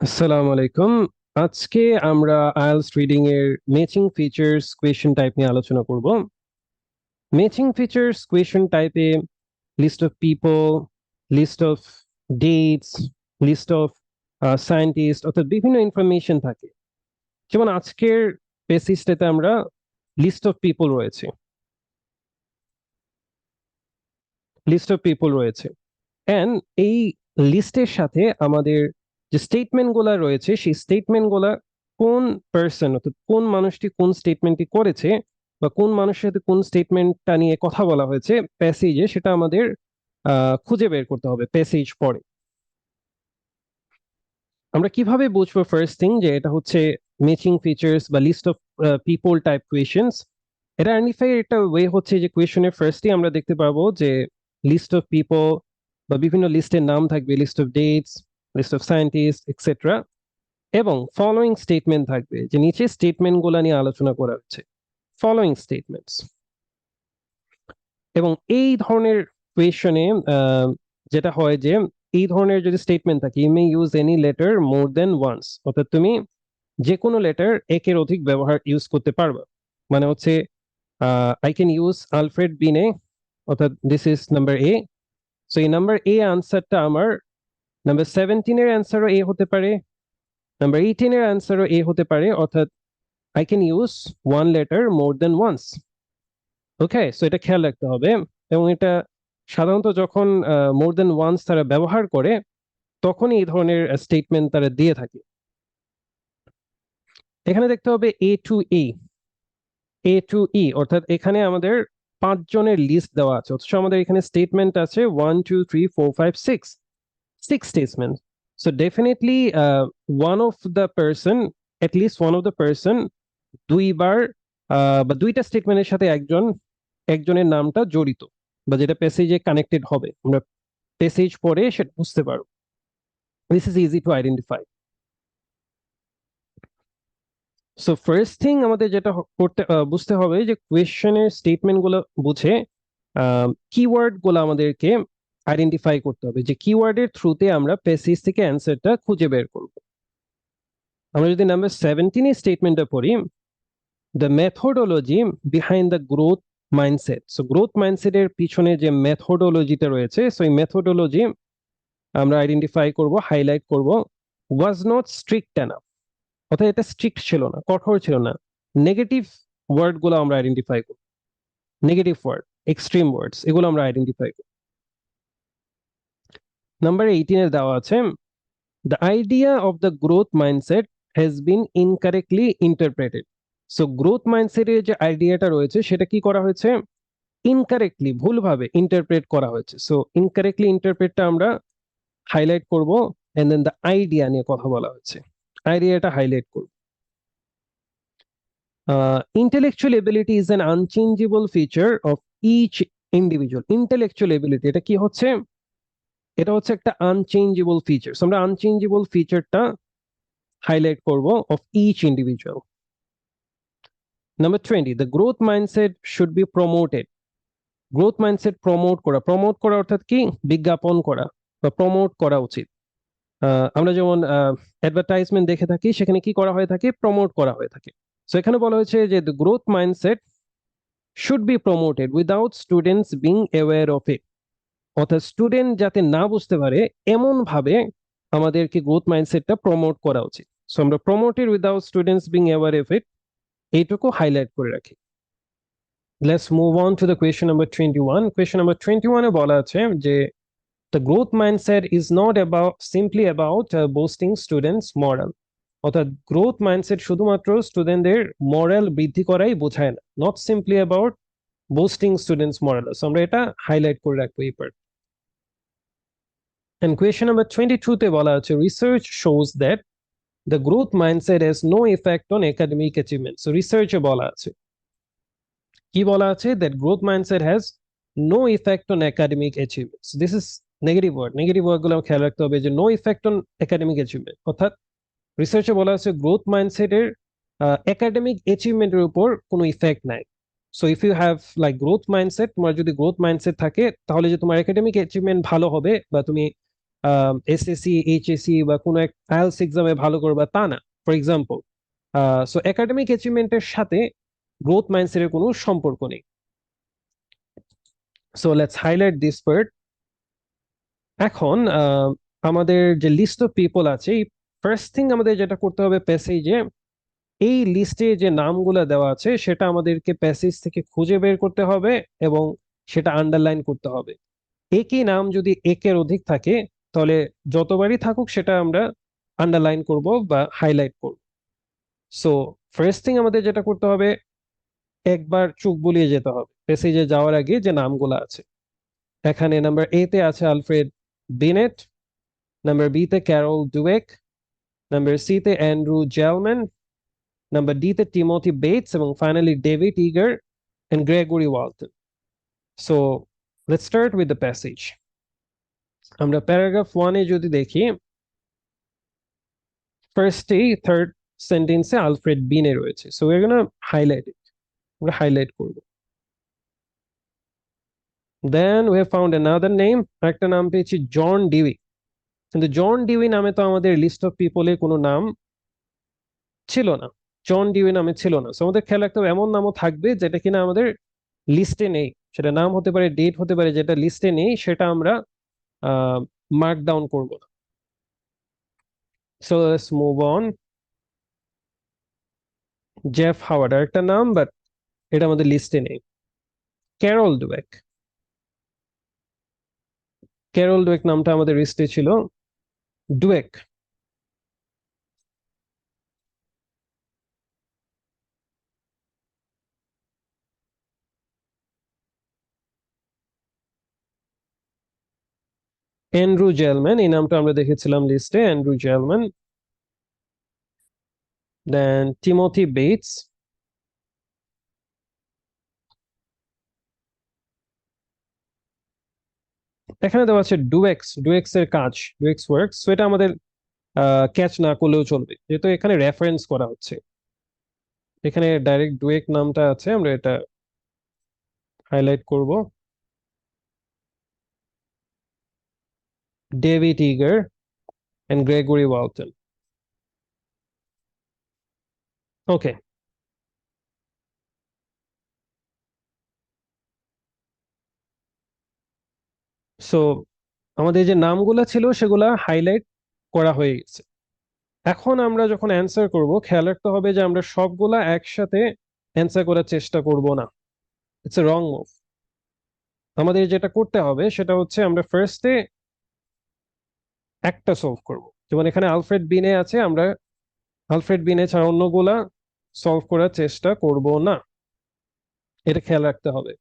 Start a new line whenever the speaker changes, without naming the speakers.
আসসালামু আলাইকুম। আজকে আমরা আইএলটিএস রিডিং এর ম্যাচিং ফিচার্স কোয়েশ্চেন টাইপ নিয়ে আলোচনা করব। ম্যাচিং ফিচার্স কোয়েশ্চেন টাইপে list of people, list of dates, list of scientist অর্থাৎ বিভিন্ন ইনফরমেশন থাকে। যেমন আজকের বেসিসটাতে আমরা লিস্ট অফ পিপল রয়েছে, লিস্ট অফ পিপল রয়েছে এন্ড এই লিস্টের সাথে আমাদের যে স্টেটমেন্ট গুলা রয়েছে সেই স্টেটমেন্ট গুলা কোন পার্সন অর্থাৎ কোন মানুষটি কোন স্টেটমেন্টটি করেছে বা কোন মানুষের সাথে কোন স্টেটমেন্টটা নিয়ে কথা বলা হয়েছে প্যাসেজে, সেটা আমাদের খুঁজে বের করতে হবে প্যাসেজ পড়ে। আমরা কিভাবে বুঝবো ফার্স্ট থিং যে এটা হচ্ছে ম্যাচিং ফিচার্স বা list of people type questions? এটা আইডেন্টিফাই একটা ওয়ে হচ্ছে যে কোয়েশ্চেনের ফার্স্টে আমরা দেখতে পাবো যে লিস্ট অফ পিপল বা বিভিন্ন লিস্টের নাম থাকবে, list of dates, list of scientist etcetera, এবং ফলোয়িং স্টেটমেন্ট থাকবে যে নিচে স্টেটমেন্ট গুলা নিয়ে আলোচনা করা হচ্ছে, ফলোয়িং স্টেটমেন্টস। এবং এই ধরনের কোয়েশনে যেটা হয় যে এই ধরনের যদি স্টেটমেন্ট থাকে, you may use any letter more than once, অর্থাৎ তুমি যে কোনো লেটার একের অধিক ব্যবহার ইউজ করতে পারবা। মানে হচ্ছে আই ক্যান ইউজ আলফ্রেড বিনে, অর্থাৎ this is number A. So এই নাম্বার এ আনসারটা আমার নাম্বার 17 এর অ্যান্সারও এ হতে পারে, নাম্বার 18 এর অ্যান্সারও এ হতে পারে, অর্থাৎ I can use one letter more than once. Okay, so এটা খেয়াল রাখতে হবে। এবং এটা সাধারণত যখন মোর দেন ওয়ান্স তারা ব্যবহার করে তখনই এই ধরনের স্টেটমেন্ট তারা দিয়ে থাকে। এখানে দেখতে হবে এ টু ই, অর্থাৎ এখানে আমাদের 5 জনের লিস্ট দেওয়া আছে, অথচ আমাদের এখানে স্টেটমেন্ট আছে 1 2 3 4 5 6, 6 statements. So definitely one of the person, at least one of the person দুইবার বা দুইটা স্টেটমেন্টের সাথে একজনের নামটা জড়িত বা যেটা প্যাসেজে কানেক্টেড হবে, আমরা প্যাসেজ পড়ে সেটা বুঝতে পারবো। This is easy to identify. So first thing আমাদের যেটা বুঝতে হবে যে কোয়েশ্চেনের স্টেটমেন্ট গুলো বুঝে কিওয়ার্ড গুলো আমাদেরকে আইডেন্টিফাই করতে হবে, যে কিওয়ার্ডের থ্রুতে আমরা প্যাসেজ থেকে অ্যান্সারটা খুঁজে বের করব। আমরা যদি নাম্বার 17 এর স্টেটমেন্টটা পড়ি, the methodology behind the growth mindset. So growth মাইন্ডসেটের পিছনে যে মেথোডোলজিটা রয়েছে, সো এই মেথোডোলজি আমরা আইডেন্টিফাই করব, হাইলাইট করব। ওয়াজ নট স্ট্রিক্ট এনাফ, অর্থাৎ এটা স্ট্রিক্ট ছিল না, কঠোর ছিল না। নেগেটিভ ওয়ার্ড গুলো আমরা আইডেন্টিফাই করব, নেগেটিভ ওয়ার্ড, এক্সট্রিম ওয়ার্ডস, এগুলো আমরা আইডেন্টিফাই করব। নাম্বার 18 এর দেওয়া আছে, the idea of the growth mindset has been incorrectly interpreted. So growth মাইন্ডসেটের যে আইডিয়াটা রয়েছে সেটা কি করা হয়েছে, ইনকারেক্টলি, ভুলভাবে ইন্টারপ্রেট করা হয়েছে। সো ইনকারেক্টলি ইন্টারপ্রেটটা আমরা হাইলাইট করব, এন্ড দেন দ্য আইডিয়া নিয়ে কথা বলা হয়েছে, আইডিয়াটা হাইলাইট করব। Intellectual ability is an unchangeable feature of each individual. Intellectual ability এটা কি হচ্ছে, এটা হচ্ছে একটা আনচেঞ্জেবল ফিচার। আমরা আনচেঞ্জেবল ফিচারটা হাইলাইট করব of each individual. Number 20, the growth mindset should be promoted. Growth mindset promote করা অর্থাৎ কি, বিজ্ঞাপন করা বা প্রমোট করা উচিত। আমরা যেমন অ্যাডভার্টাইজমেন্ট দেখে থাকি, সেখানে কি করা হয়ে থাকে, প্রমোট করা হয়ে থাকে। সো এখানে বলা হয়েছে যে the growth mindset should be promoted without students being aware of it, অর্থাৎ স্টুডেন্ট যাতে না বুঝতে পারে এমন ভাবে আমাদেরকে গ্রোথ মাইন্ডসেটটা প্রমোট করা উচিত। সো আমরা promoted without students being aware of it, এইটুকু হাইলাইট করে রাখি। Let's move on to the question number 21। Question number 21 এ বলা আছে যে the growth mindset is not about simply about boosting students moral, অর্থাৎ গ্রোথ মাইন্ডসেট শুধুমাত্র স্টুডেন্টদের মরাল বৃদ্ধি করাই বোঝায় না, not simply about boosting students moral. আমরা এটা হাইলাইট করে রাখবো এই পার্ট। এন্ড কোয়েশ্চেন নাম্বার 22 তে বলা আছে, research shows that the growth mindset has no effect on academic achievement. So রিসার্চে বলা আছে, কি বলা আছে, that growth mindset has no effect on academic achievements. This is negative word, negative word গুলো খেয়াল রাখতে হবে, যে no effect on academic achievement, অর্থাৎ রিসার্চে বলা আছে গ্রোথ মাইন্ডসেটের একাডেমিক অ্যাচিভমেন্টের উপর কোনো ইফেক্ট নাই। So if you have like growth mindset, তোমার যদি গ্রোথ মাইন্ডসেট থাকে তাহলে যে তোমার একাডেমিক অ্যাচিভমেন্ট ভালো হবে বা তুমি এসএসসি এইচএসসি বা কোনো এক আইএলটিএস এক্সামে ভালো করবা তা না। ফর এক্সাম্পল, সো একাডেমিক অ্যাচিভমেন্টের সাথে গ্রোথ মাইন্ডসেটের কোনো সম্পর্ক নেই। So let's highlight this part. এখন আমাদের যে লিস্ট অফ পিপল আছে, এই ফার্স্ট থিং আমাদের যেটা করতে হবে প্যাসেজে, এই লিস্টে যে নামগুলো দেওয়া আছে সেটা আমাদেরকে প্যাসেজ থেকে খুঁজে বের করতে হবে এবং সেটা আন্ডারলাইন করতে হবে। একই নাম যদি একের অধিক থাকে তাহলে যতবারই থাকুক সেটা আমরা আন্ডারলাইন করব বা হাইলাইট করব। সো ফার্স্ট থিং আমাদের যেটা করতে হবে, একবার চোখ বুলিয়ে যেতে হবে প্যাসেজে যাওয়ার আগে যে নামগুলো আছে। এখানে নাম্বার এ তে আছে আলফ্রেড বিনেট, নাম্বার বি তে ক্যারল ডুয়েক, নাম্বার সি তে অ্যান্ড্রু জেলম্যান, নাম্বার ডি তে টিমোথি বেটস এবং finally David Yeager and Gregory Walton. So let's start with the passage. আমরা প্যারাগ্রাফ 1 এ যদি দেখি, ফার্স্টেই থার্ড সেন্টেন্সে আলফ্রেড বিনে রয়েছে, so we are gonna highlight it, আমরা হাইলাইট করব। Then we have found another name, একটা নাম পেয়েছি জন ডিউই, কিন্তু জন ডিউই নামে তো আমাদের লিস্ট অফ পিপলে কোনো নাম ছিল না, জন ডিউই নামে ছিল না। সো আমাদের খেয়াল রাখতে হবে এমন নামও থাকবে যেটা কিনা আমাদের লিস্টে নেই, সেটা নাম হতে পারে, ডেট হতে পারে, যেটা লিস্টে নেই সেটা আমরা মার্ক ডাউন করবো না। So let's move on. Jeff Howard একটা নাম, বাট এটা আমাদের লিস্টে নেই। ক্যারল ডুয়েক, ক্যারল ডুয়েক নামটা আমাদের লিস্টে ছিল। ডুয়েক, অ্যান্ড্রু জেলম্যান, এই নামটা আমরা দেখেছিলাম লিস্টে, অ্যান্ড্রু জেলম্যান। দেন টিমোথি বেটস, এখানে দেওয়া আছে ডুয়েক্স, ডুয়েক্স এর কাজ, ডুয়েক্স ওয়ার্কস, সো এটা আমাদের ক্যাচ না করলেও চলবে যেহেতু এখানে রেফারেন্স করা হচ্ছে। এখানে ডাইরেক্ট ডুয়েক নামটা আছে, আমরা এটা হাইলাইট করব। David Yeager and Gregory Walton. Okay, so আমাদের যে নামগুলা ছিল সেগুলা হাইলাইট করা হয়ে গেছে। এখন আমরা যখন অ্যান্সার করব খেয়াল রাখতে হবে যে আমরা সবগুলা একসাথে অ্যান্সার করার চেষ্টা করব না, ইটস এ রং মুভ। আমাদের যেটা করতে হবে সেটা হচ্ছে আমরা ফার্স্টে একটা সলভ করব, যেমন এখানে আলফ্রেড বিনে আছে, আমরা আলফ্রেড বিনে ছাড়া অন্যগুলা সলভ করার চেষ্টা করব না, এটা খেয়াল রাখতে হবে।